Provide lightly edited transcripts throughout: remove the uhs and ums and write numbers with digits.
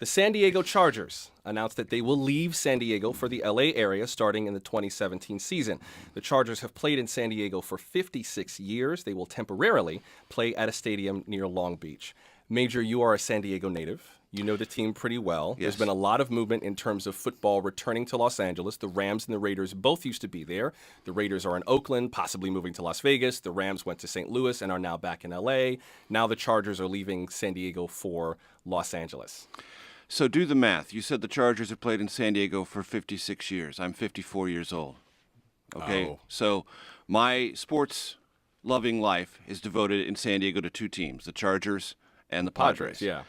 The San Diego Chargers announced that they will leave San Diego for the LA area starting in the 2017 season. The Chargers have played in San Diego for 56 years. They will temporarily play at a stadium near Long Beach. Major, you are a San Diego native. You know the team pretty well. Yes. There's been a lot of movement in terms of football returning to Los Angeles. The Rams and the Raiders both used to be there. The Raiders are in Oakland, possibly moving to Las Vegas. The Rams went to St. Louis and are now back in LA. Now the Chargers are leaving San Diego for Los Angeles. So do the math. You said the Chargers have played in San Diego for 56 years. I'm 54 years old. Okay? Oh. So my sports-loving life is devoted in San Diego to two teams, the Chargers and the Padres. Yeah.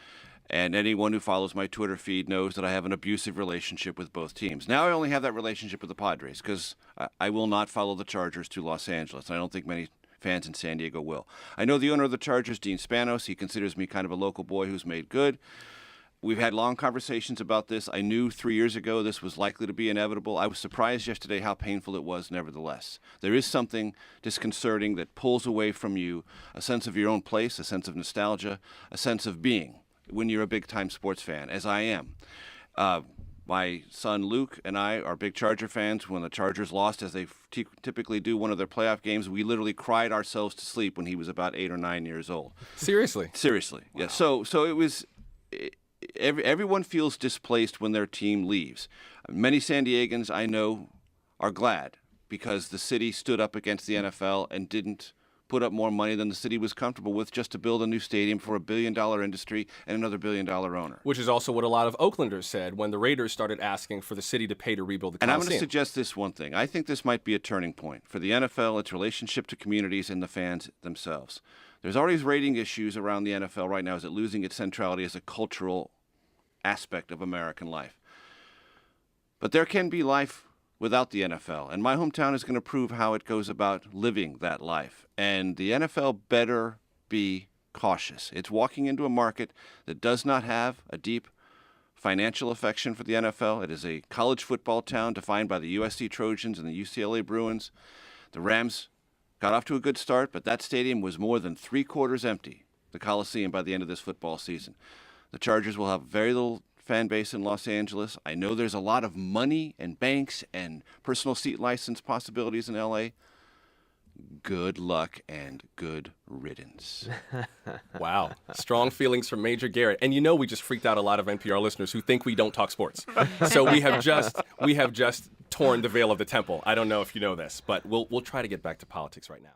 And anyone who follows my Twitter feed knows that I have an abusive relationship with both teams. Now I only have that relationship with the Padres because I will not follow the Chargers to Los Angeles. I don't think many fans in San Diego will. I know the owner of the Chargers, Dean Spanos. He considers me kind of a local boy who's made good. We've had long conversations about this. I knew 3 years ago this was likely to be inevitable. I was surprised yesterday how painful it was nevertheless. There is something disconcerting that pulls away from you a sense of your own place, a sense of nostalgia, a sense of being when you're a big-time sports fan, as I am. My son Luke and I are big Charger fans. When the Chargers lost, as they typically do one of their playoff games, we literally cried ourselves to sleep when he was about 8 or 9 years old. Seriously? Seriously, wow. Yeah. So it was... Everyone feels displaced when their team leaves. Many San Diegans I know are glad because the city stood up against the NFL and didn't put up more money than the city was comfortable with just to build a new stadium for $1 billion industry and another $1 billion owner. Which is also what a lot of Oaklanders said when the Raiders started asking for the city to pay to rebuild the Coliseum. And I'm going to suggest this one thing. I think this might be a turning point for the NFL, its relationship to communities and the fans themselves. There's already rating issues around the NFL right now. Is it losing its centrality as a cultural aspect of American life? But there can be life without the NFL, and my hometown is going to prove how it goes about living that life. And the NFL better be cautious. It's walking into a market that does not have a deep financial affection for the NFL. It is a college football town defined by the USC Trojans and the UCLA Bruins. The Rams got off to a good start, but that stadium was more than three-quarters empty, the Coliseum, by the end of this football season. The Chargers will have very little fan base in Los Angeles. I know there's a lot of money and banks and personal seat license possibilities in LA. Good luck and good riddance. Wow. Strong feelings from Major Garrett. And you know we just freaked out a lot of NPR listeners who think we don't talk sports. So we have just torn the veil of the temple. I don't know if you know this, but we'll try to get back to politics right now.